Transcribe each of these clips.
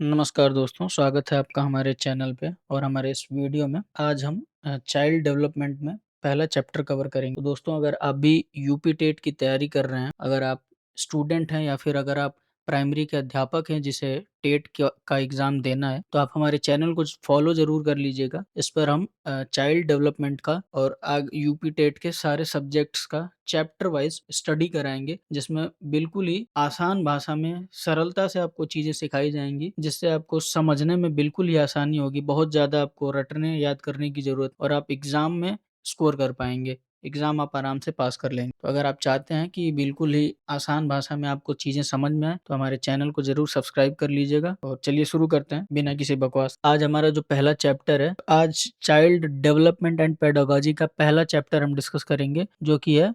नमस्कार दोस्तों, स्वागत है आपका हमारे चैनल पे और हमारे इस वीडियो में। आज हम चाइल्ड डेवलपमेंट में पहला चैप्टर कवर करेंगे। तो दोस्तों, अगर आप भी यूपी टेट की तैयारी कर रहे हैं, अगर आप स्टूडेंट हैं या फिर अगर आप प्राइमरी के अध्यापक हैं जिसे टेट का एग्ज़ाम देना है, तो आप हमारे चैनल को फॉलो ज़रूर कर लीजिएगा। इस पर हम चाइल्ड डेवलपमेंट का और यूपी टेट के सारे सब्जेक्ट्स का चैप्टर वाइज स्टडी कराएंगे, जिसमें बिल्कुल ही आसान भाषा में सरलता से आपको चीज़ें सिखाई जाएंगी, जिससे आपको समझने में बिल्कुल ही आसानी होगी। बहुत ज़्यादा आपको रटने याद करने की ज़रूरत और आप एग्ज़ाम में स्कोर कर पाएंगे। एग्ज़ाम आप आराम से पास कर लेंगे। तो अगर आप चाहते हैं कि बिल्कुल ही आसान भाषा में आपको चीज़ें समझ में आए, तो हमारे चैनल को ज़रूर सब्सक्राइब कर लीजिएगा। और चलिए शुरू करते हैं बिना किसी बकवास। आज हमारा जो पहला चैप्टर है, आज चाइल्ड डेवलपमेंट एंड पेडागोजी का पहला चैप्टर हम डिस्कस करेंगे, जो कि है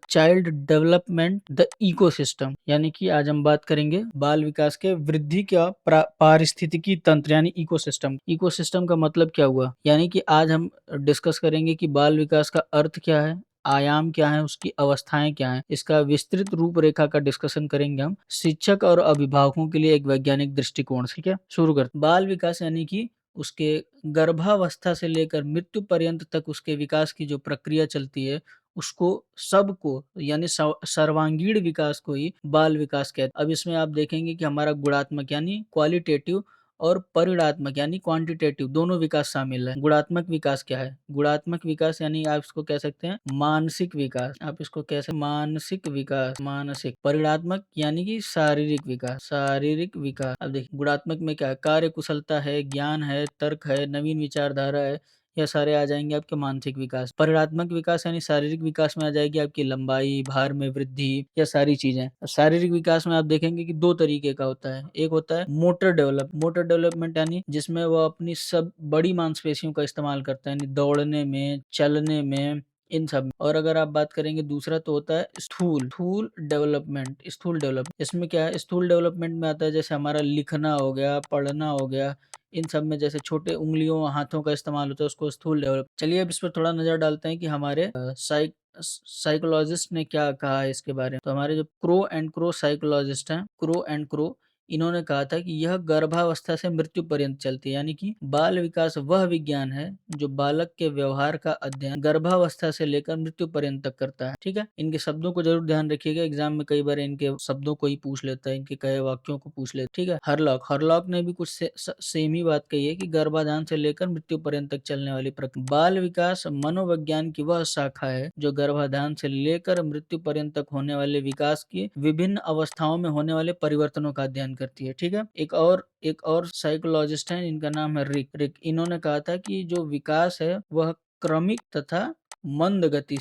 चाइल्ड डेवलपमेंट द इकोसिस्टम। यानी कि आज हम बात करेंगे बाल विकास के वृद्धि का पारिस्थितिकी तंत्र यानी इकोसिस्टम। इकोसिस्टम का मतलब क्या हुआ? यानी कि आज हम डिस्कस करेंगे कि बाल विकास का अर्थ क्या है, आयाम क्या है, उसकी अवस्थाएं क्या हैं। इसका विस्तृत रूपरेखा का डिस्कशन करेंगे हम शिक्षक और अभिभावकों के लिए एक वैज्ञानिक दृष्टिकोण से। क्या शुरू करते? बाल विकास यानी कि उसके गर्भावस्था से लेकर मृत्यु पर्यंत तक उसके विकास की जो प्रक्रिया चलती है, उसको सबको यानी सर्वांगीण विकास को ही बाल विकास कहते हैं। अब इसमें आप देखेंगे कि हमारा गुणात्मक यानी क्वालिटेटिव और परिणात्मक यानी क्वांटिटेटिव दोनों विकास शामिल है। गुणात्मक विकास क्या है? गुणात्मक विकास यानी आप इसको कह सकते हैं मानसिक विकास। आप इसको कैसे? मानसिक विकास, मानसिक। परिणात्मक यानी कि शारीरिक विकास, शारीरिक विकास। अब देखिए गुणात्मक में क्या है? कार्य कुशलता है, ज्ञान है, तर्क है, नवीन विचारधारा है, यह सारे आ जाएंगे आपके मानसिक विकास। परिणात्मक विकास यानी शारीरिक विकास में आ जाएगी आपकी लंबाई, भार में वृद्धि, यह सारी चीजें। शारीरिक विकास में आप देखेंगे कि दो तरीके का होता है। एक होता है मोटर डेवलपमेंट यानी जिसमें वो अपनी सब बड़ी मांसपेशियों का इस्तेमाल करता है, यानी दौड़ने में, चलने में, इन सब में। और अगर आप बात करेंगे दूसरा, तो होता है स्थूल डेवलप। इसमें क्या है? स्थूल डेवलपमेंट में आता है जैसे हमारा लिखना हो गया, पढ़ना हो गया, इन सब में जैसे छोटे उंगलियों हाथों का इस्तेमाल होता है, उसको स्थूल डेवलप। चलिए अब इस पर थोड़ा नजर डालते हैं कि हमारे साइकोलॉजिस्ट ने क्या कहा है इसके बारे में। तो हमारे जो क्रो साइकोलॉजिस्ट हैं, क्रो एंड क्रो, इन्होंने कहा था कि यह गर्भावस्था से मृत्यु पर्यंत चलती है। यानी कि बाल विकास वह विज्ञान है जो बालक के व्यवहार का अध्ययन गर्भावस्था से लेकर मृत्यु पर्यंत तक करता है। ठीक है, इनके शब्दों को जरूर ध्यान रखिएगा, एग्जाम में कई बार इनके शब्दों को ही पूछ लेता है, इनके कहे वाक्यों को पूछ लेता है। ठीक है, हरलॉक ने भी कुछ सेम ही बात कही है कि गर्भाधान से लेकर मृत्यु पर्यंत तक चलने वाली प्रक्रिया। बाल विकास मनोविज्ञान की वह शाखा है जो गर्भाधान से लेकर मृत्यु पर्यंत तक होने वाले विकास की विभिन्न अवस्थाओं में होने वाले परिवर्तनों का अध्ययन करती है। ठीक है, एक और साइकोलॉजिस्ट हैं, इनका नाम है रिक। इन्होंने कहा था कि जो विकास है वह क्रमिक तथा मंद गति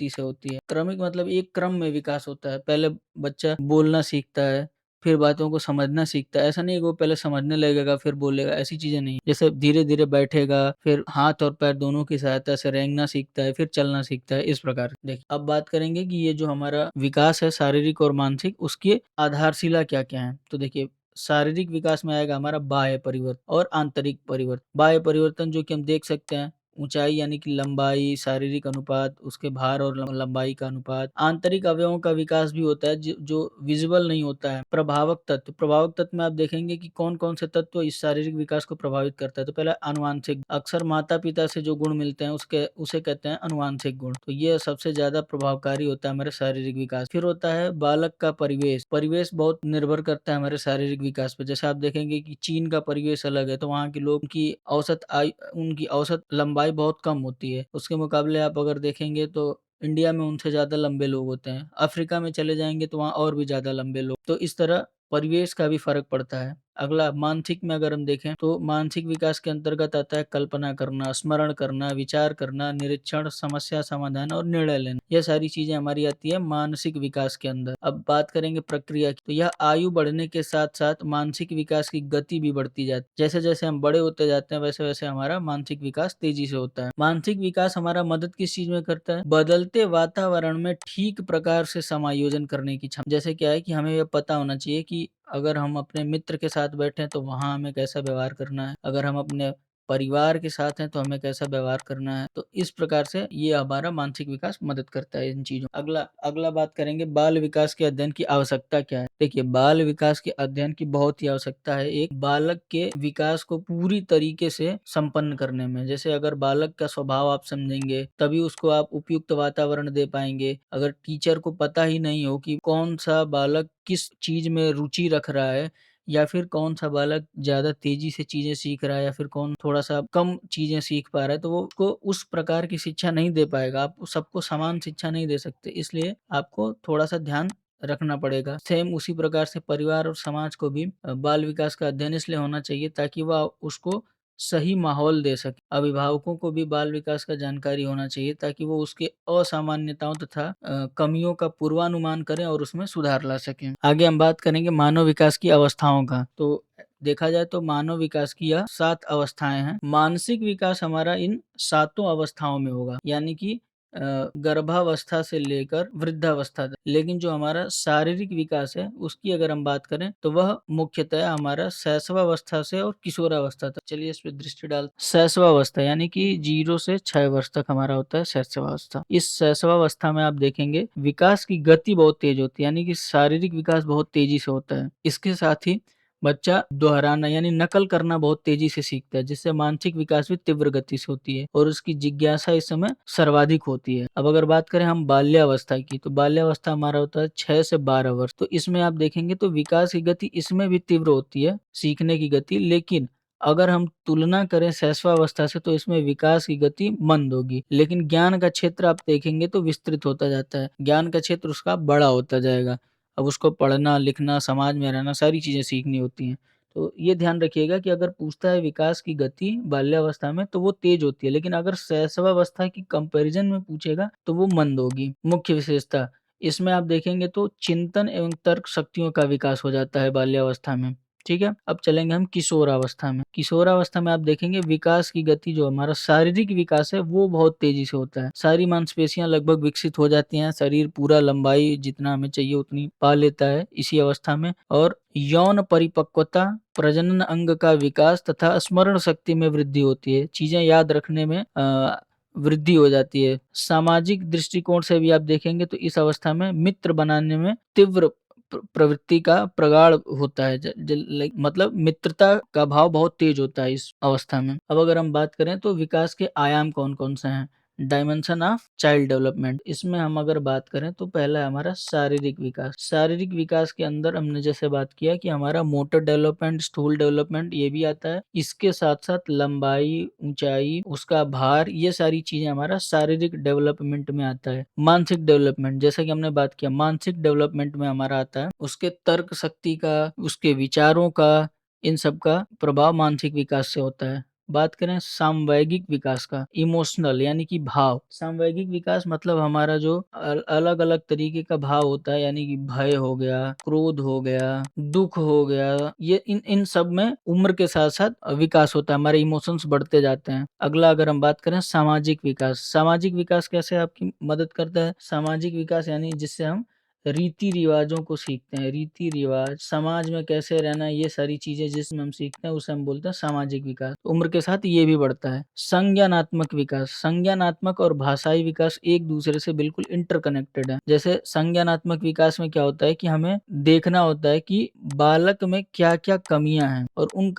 से होती है। क्रमिक मतलब एक क्रम में विकास होता है। पहले बच्चा बोलना सीखता है, फिर बातों को समझना सीखता है। ऐसा नहीं है कि वो पहले समझने लगेगा फिर बोलेगा, ऐसी चीजें नहीं। जैसे धीरे धीरे बैठेगा, फिर हाथ और पैर दोनों की सहायता से रेंगना सीखता है, फिर चलना सीखता है, इस प्रकार। देखिए अब बात करेंगे कि ये जो हमारा विकास है शारीरिक और मानसिक, उसकी आधारशिला क्या क्या है। तो देखिए शारीरिक विकास में आएगा हमारा बाह्य परिवर्तन और आंतरिक परिवर्तन। बाह्य परिवर्तन जो कि हम देख सकते हैं, ऊंचाई यानी कि लंबाई, शारीरिक अनुपात, उसके भार और लंबाई का अनुपात। आंतरिक अवयवों का विकास भी होता है जो विजुअल नहीं होता है। प्रभावक तत्व में आप देखेंगे कि कौन कौन से तत्व इस शारीरिक विकास को प्रभावित करता है। तो पहला अनुवांशिक, अक्सर माता पिता से जो गुण मिलते हैं उसे कहते हैं अनुवांशिक गुण। तो ये सबसे ज्यादा प्रभावकारी होता है हमारे शारीरिक विकास। फिर होता है बालक का परिवेश बहुत निर्भर करता है हमारे शारीरिक विकास पर। जैसे आप देखेंगे कि चीन का परिवेश अलग है, तो वहाँ के लोग की उनकी औसत लंबाई बहुत कम होती है। उसके मुकाबले आप अगर देखेंगे तो इंडिया में उनसे ज्यादा लंबे लोग होते हैं। अफ्रीका में चले जाएंगे तो वहाँ और भी ज्यादा लंबे लोग। तो इस तरह परिवेश का भी फर्क पड़ता है। अगला मानसिक में अगर हम देखें तो मानसिक विकास के अंतर्गत आता है कल्पना करना, स्मरण करना, विचार करना, निरीक्षण, समस्या समाधान और निर्णय लेना। यह सारी चीजें हमारी आती है मानसिक विकास के अंदर। अब बात करेंगे प्रक्रिया की, तो यह आयु बढ़ने के साथ साथ मानसिक विकास की गति भी बढ़ती जाती है। जैसे जैसे हम बड़े होते जाते हैं वैसे वैसे हमारा मानसिक विकास तेजी से होता है। मानसिक विकास हमारा मदद किस चीज में करता है? बदलते वातावरण में ठीक प्रकार से समायोजन करने की क्षमता। जैसे क्या है कि हमें यह पता होना चाहिए कि अगर हम अपने मित्र के साथ बैठे तो वहां हमें कैसा व्यवहार करना है, अगर हम अपने परिवार के साथ हैं तो हमें कैसा व्यवहार करना है। तो इस प्रकार से ये हमारा मानसिक विकास मदद करता है इन चीज़ों। अगला अगला बात करेंगे बाल विकास के अध्ययन की आवश्यकता क्या है। देखिए बाल विकास के अध्ययन की बहुत ही आवश्यकता है एक बालक के विकास को पूरी तरीके से संपन्न करने में। जैसे अगर बालक का स्वभाव आप समझेंगे तभी उसको आप उपयुक्त वातावरण दे पाएंगे। अगर टीचर को पता ही नहीं हो कि कौन सा बालक किस चीज में रुचि रख रहा है या फिर कौन सा बालक ज़्यादा तेज़ी से चीज़ें सीख रहा है या फिर कौन थोड़ा-सा कम चीज़ें सीख पा रहा है, तो वो उसको उस प्रकार की शिक्षा नहीं दे पाएगा। आप सबको समान शिक्षा नहीं दे सकते, इसलिए आपको थोड़ा-सा ध्यान रखना पड़ेगा। सेम उसी प्रकार से परिवार और समाज को भी बाल विकास का अध्ययन इसलिए होना चाहिए ताकि वह उसको सही माहौल दे सके। अभिभावकों को भी बाल विकास का जानकारी होना चाहिए ताकि वो उसके असामान्यताओं तथा कमियों का पूर्वानुमान करें और उसमें सुधार ला सकें। आगे हम बात करेंगे मानव विकास की अवस्थाओं का। तो देखा जाए तो मानव विकास की यह 7 अवस्थाएँ हैं। मानसिक विकास हमारा इन सातों अवस्थाओं में होगा, यानी कि गर्भावस्था से लेकर वृद्धावस्था तक। लेकिन जो हमारा शारीरिक विकास है उसकी अगर हम बात करें तो वह मुख्यतः हमारा शैशवावस्था से और किशोरावस्था तक। चलिए इस पे दृष्टि डाल शैशवावस्था यानी कि 0 से 6 वर्ष तक हमारा होता है शैशवावस्था। इस शैशवावस्था में आप देखेंगे विकास की गति बहुत तेज होती है, यानी कि शारीरिक विकास बहुत तेजी से होता है। इसके साथ ही बच्चा दोहराना यानी नकल करना बहुत तेजी से सीखता है, जिससे मानसिक विकास भी तीव्र गति से होती है और उसकी जिज्ञासा इस समय सर्वाधिक होती है। अब अगर बात करें हम बाल्यावस्था की, तो बाल्यावस्था हमारा होता है 6 से 12 वर्ष। तो इसमें आप देखेंगे तो विकास की गति इसमें भी तीव्र होती है, सीखने की गति। लेकिन अगर हम तुलना करें शैशवावस्था से तो इसमें विकास की गति मंद होगी। लेकिन ज्ञान का क्षेत्र आप देखेंगे तो विस्तृत होता जाता है, ज्ञान का क्षेत्र उसका बड़ा होता जाएगा। अब उसको पढ़ना, लिखना, समाज में रहना, सारी चीज़ें सीखनी होती हैं। तो ये ध्यान रखिएगा कि अगर पूछता है विकास की गति बाल्यावस्था में तो वो तेज होती है, लेकिन अगर शैशवावस्था की कंपैरिजन में पूछेगा तो वो मंद होगी। मुख्य विशेषता इसमें आप देखेंगे तो चिंतन एवं तर्क शक्तियों का विकास हो जाता है बाल्यावस्था में। ठीक है, अब चलेंगे हम किशोरावस्था में। किशोरावस्था में आप देखेंगे विकास की गति जो हमारा शारीरिक विकास है वो बहुत तेजी से होता है। सारी मांसपेशियां लगभग विकसित हो जाती हैं, शरीर पूरा लंबाई जितना हमें चाहिए उतनी पा लेता है इसी अवस्था में। और यौन परिपक्वता, प्रजनन अंग का विकास तथा स्मरण शक्ति में वृद्धि होती है। चीजें याद रखने में वृद्धि हो जाती है। सामाजिक दृष्टिकोण से भी आप देखेंगे तो इस अवस्था में मित्र बनाने में तीव्र प्रवृत्ति का प्रगाढ़ होता है। लाइक मतलब मित्रता का भाव बहुत तेज होता है इस अवस्था में। अब अगर हम बात करें तो विकास के आयाम कौन कौन से हैं। डायमेंशन ऑफ चाइल्ड डेवलपमेंट, इसमें हम अगर बात करें तो पहला है हमारा शारीरिक विकास। शारीरिक विकास के अंदर हमने जैसे बात किया कि हमारा मोटर डेवलपमेंट, स्थूल डेवलपमेंट ये भी आता है। इसके साथ साथ लंबाई, ऊंचाई, उसका भार, ये सारी चीजें हमारा शारीरिक डेवलपमेंट में आता है। मानसिक डेवलपमेंट जैसा कि हमने बात किया, मानसिक डेवलपमेंट में हमारा आता है उसके तर्क शक्ति का, उसके विचारों का, इन सब का प्रभाव मानसिक विकास से होता है। बात करें सामवेगिक विकास का, इमोशनल यानी कि भाव। सामवेगिक विकास मतलब हमारा जो अलग अलग तरीके का भाव होता है, यानी कि भय हो गया, क्रोध हो गया, दुख हो गया, ये इन इन सब में उम्र के साथ साथ विकास होता है, हमारे इमोशंस बढ़ते जाते हैं। अगला अगर हम बात करें सामाजिक विकास, सामाजिक विकास कैसे आपकी मदद करता है। सामाजिक विकास यानी जिससे हम रीति रिवाजों को सीखते हैं, रीति रिवाज, समाज में कैसे रहना, ये सारी चीजें जिसमें हम सीखते हैं उसे हम बोलते हैं सामाजिक विकास। उम्र के साथ ये भी बढ़ता है। संज्ञानात्मक विकास, संज्ञानात्मक और भाषाई विकास एक दूसरे से बिल्कुल इंटरकनेक्टेड है। जैसे संज्ञानात्मक विकास में क्या होता है कि हमें देखना होता है कि बालक में क्या क्या कमियां हैं और उन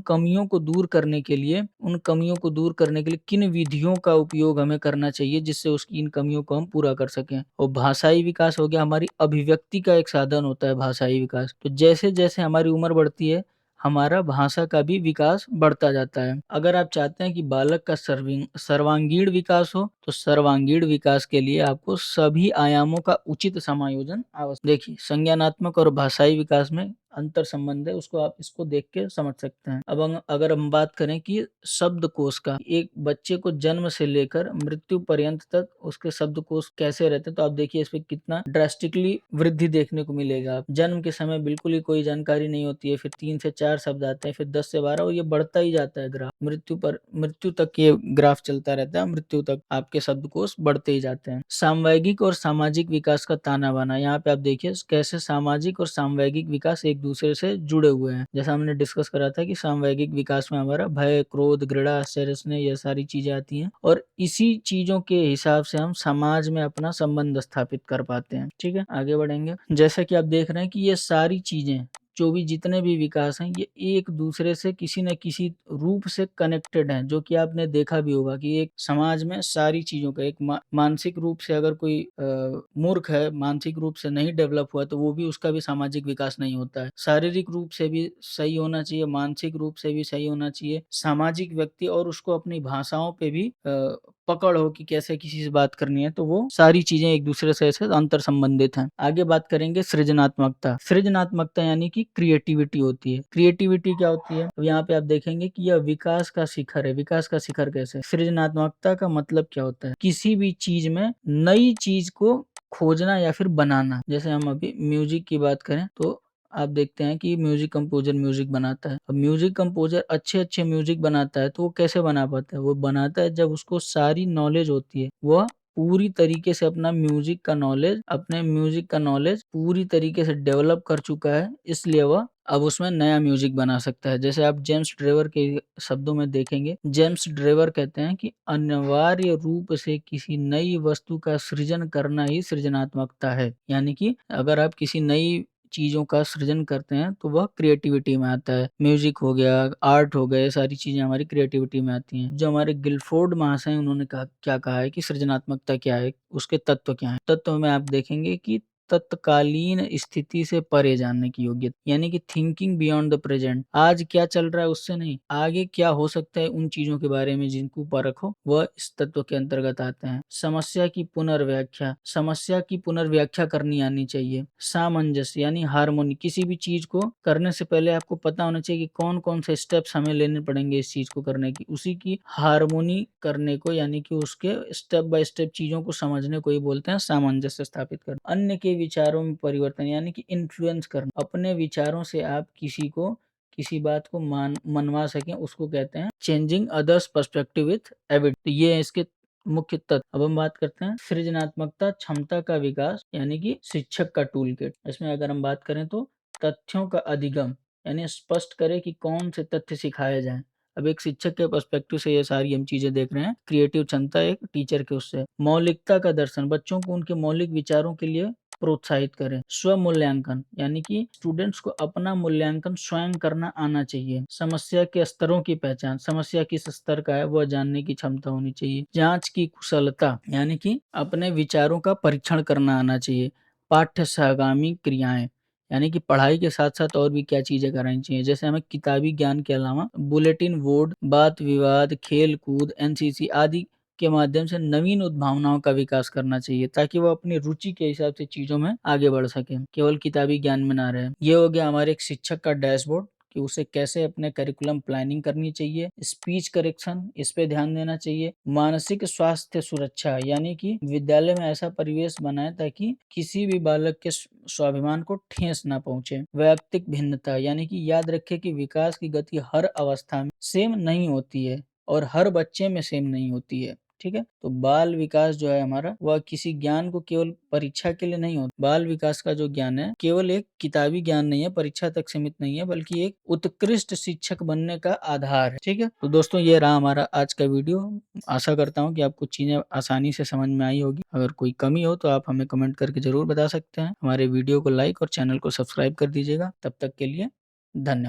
कमियों को दूर करने के लिए किन विधियों का उपयोग हमें करना चाहिए जिससे उसकी इन कमियों को हम पूरा कर सकें। और भाषाई विकास हो गया, हमारी अभिव्यक्ति का एक साधन होता है भाषाई विकास। तो जैसे जैसे हमारी उम्र बढ़ती है हमारा भाषा का भी विकास बढ़ता जाता है। अगर आप चाहते हैं कि बालक का सर्वांगीण विकास हो तो सर्वांगीण विकास के लिए आपको सभी आयामों का उचित समायोजन आवश्यक। देखिए संज्ञानात्मक और भाषाई विकास में अंतर संबंध है, उसको आप इसको देख के समझ सकते हैं। अब अगर हम बात करें कि शब्दकोश का, एक बच्चे को जन्म से लेकर मृत्यु पर्यंत तक उसके शब्दकोश कैसे रहते हैं, तो आप देखिए इस पे कितना ड्रास्टिकली वृद्धि देखने को मिलेगा। जन्म के समय बिल्कुल ही कोई जानकारी नहीं होती है, फिर 3 से 4 शब्द आते हैं, फिर 10 से 12 और ये बढ़ता ही जाता है ग्राफ। मृत्यु तक ये ग्राफ चलता रहता है, मृत्यु तक आपके आपके शब्दकोश बढ़ते ही जाते हैं। सामवेगिक और सामाजिक विकास का ताना बाना, यहाँ पे आप देखिए कैसे सामाजिक और सामवेगिक विकास एक दूसरे से जुड़े हुए हैं। जैसा हमने डिस्कस करा था कि सामवेगिक विकास में हमारा भय, क्रोध, घृणा, आश्चर्य, स्नेह, ये सारी चीजें आती हैं और इसी चीजों के हिसाब से हम समाज में अपना संबंध स्थापित कर पाते हैं। ठीक है, आगे बढ़ेंगे। जैसा कि आप देख रहे हैं कि ये सारी चीजें जो भी जितने भी विकास हैं ये एक दूसरे से किसी न किसी रूप से कनेक्टेड हैं, जो कि आपने देखा भी होगा कि एक समाज में सारी चीजों का एक मानसिक रूप से अगर कोई मूर्ख है, मानसिक रूप से नहीं डेवलप हुआ तो वो भी उसका भी सामाजिक विकास नहीं होता है। शारीरिक रूप से भी सही होना चाहिए, मानसिक रूप से भी सही होना चाहिए, सामाजिक व्यक्ति और उसको अपनी भाषाओं पे भी पकड़ हो कि कैसे किसी से बात करनी है, तो वो सारी चीजें एक दूसरे से ऐसे अंतर संबंधित हैं। आगे बात करेंगे सृजनात्मकता। सृजनात्मकता यानी कि क्रिएटिविटी होती है। क्रिएटिविटी क्या होती है? तो यहाँ पे आप देखेंगे कि यह विकास का शिखर है। विकास का शिखर कैसे? सृजनात्मकता का मतलब क्या होता है? किसी भी चीज में नई चीज को खोजना या फिर बनाना। जैसे हम अभी म्यूजिक की बात करें तो आप देखते हैं कि म्यूजिक कंपोजर म्यूजिक बनाता है। अब म्यूजिक कंपोजर अच्छे म्यूजिक बनाता है तो वो कैसे बना पाता है? वो बनाता है जब उसको सारी नॉलेज होती है, वह पूरी तरीके से अपने म्यूजिक का नॉलेज पूरी तरीके से डेवलप कर चुका है, इसलिए वह अब उसमें नया म्यूजिक बना सकता है। जैसे आप जेम्स ड्रेवर के शब्दों में देखेंगे, जेम्स ड्रेवर कहते हैं कि अनिवार्य रूप से किसी नई वस्तु का सृजन करना ही सृजनात्मकता है। यानी कि अगर आप किसी नई चीजों का सृजन करते हैं तो वह क्रिएटिविटी में आता है। म्यूजिक हो गया, आर्ट हो गए, सारी चीजें हमारी क्रिएटिविटी में आती हैं। जो हमारे गिलफोर्ड महाशय हैं उन्होंने क्या कहा है कि सृजनात्मकता क्या है, उसके तत्व क्या है। तत्व में आप देखेंगे कि तत्कालीन स्थिति से परे जानने की योग्यता, यानी कि थिंकिंग बियॉन्ड द प्रेजेंट। आज क्या चल रहा है उससे नहीं, आगे क्या हो सकता है उन चीजों के बारे में जिनको परखो, वह इस तत्व के अंतर्गत आते हैं। समस्या की पुनर्व्याख्या करनी आनी चाहिए। सामंजस्य यानी हारमोनी, किसी भी चीज को करने से पहले आपको पता होना चाहिए कि कौन कौन से स्टेप्स हमें लेने पड़ेंगे इस चीज को करने की, उसी की हारमोनी करने को, यानी कि उसके स्टेप बाय स्टेप चीजों को समझने को ही बोलते हैं सामंजस्य स्थापित करना। अन्य के विचारों में परिवर्तन यानी कि इन्फ्लुएंस करना, अपने विचारों से आप किसी बात को मनवा सकें, उसको कहते हैं changing others perspective with Avid. तो ये है इसके मुख्य तत्व। अब हम बात करते हैं सृजनात्मकता क्षमता का विकास, यानी कि शिक्षक का टूल किट। इसमें अगर हम बात करें तो तथ्यों का अधिगम, यानी स्पष्ट करें कि कौन से तथ्य सिखाए जाएं। अब एक शिक्षक के पर्सपेक्टिव से ये सारी हम चीजें देख रहे हैं। क्रिएटिव क्षमता एक टीचर के उससे। मौलिकता का दर्शन, बच्चों को उनके मौलिक विचारों के लिए प्रोत्साहित करें। स्व मूल्यांकन, यानी कि स्टूडेंट्स को अपना मूल्यांकन स्वयं करना आना चाहिए। समस्या के स्तरों की पहचान, समस्या किस स्तर का है वह जानने की क्षमता होनी चाहिए। जांच की कुशलता, यानी कि अपने विचारों का परीक्षण करना आना चाहिए। पाठ्य सहगामी क्रियाएं, यानी कि पढ़ाई के साथ साथ और भी क्या चीजें करानी चाहिए। जैसे हमें किताबी ज्ञान के अलावा बुलेटिन बोर्ड, वाद विवाद, खेल कूद, एनसीसी आदि के माध्यम से नवीन उद्भावनाओं का विकास करना चाहिए, ताकि वो अपनी रुचि के हिसाब से चीजों में आगे बढ़ सके, केवल किताबी ज्ञान में ना रहे। ये हो गया हमारे एक शिक्षक का डैशबोर्ड कि उसे कैसे अपने करिकुलम प्लानिंग करनी चाहिए। स्पीच करेक्शन, इस पे ध्यान देना चाहिए। मानसिक स्वास्थ्य सुरक्षा, यानी कि विद्यालय में ऐसा परिवेश बनाए ताकि किसी भी बालक के स्वाभिमान को ठेस ना पहुंचे। वैयक्तिक भिन्नता, यानी कि याद रखें कि विकास की गति हर अवस्था में सेम नहीं होती है और हर बच्चे में सेम नहीं होती है। ठीक है, तो बाल विकास जो है हमारा, वह किसी ज्ञान को केवल परीक्षा के लिए नहीं होता। बाल विकास का जो ज्ञान है केवल एक किताबी ज्ञान नहीं है, परीक्षा तक सीमित नहीं है, बल्कि एक उत्कृष्ट शिक्षक बनने का आधार है। ठीक है, तो दोस्तों ये रहा हमारा आज का वीडियो। आशा करता हूँ कि आपको चीजें आसानी से समझ में आई होगी। अगर कोई कमी हो तो आप हमें कमेंट करके जरूर बता सकते हैं। हमारे वीडियो को लाइक और चैनल को सब्सक्राइब कर दीजिएगा। तब तक के लिए धन्यवाद।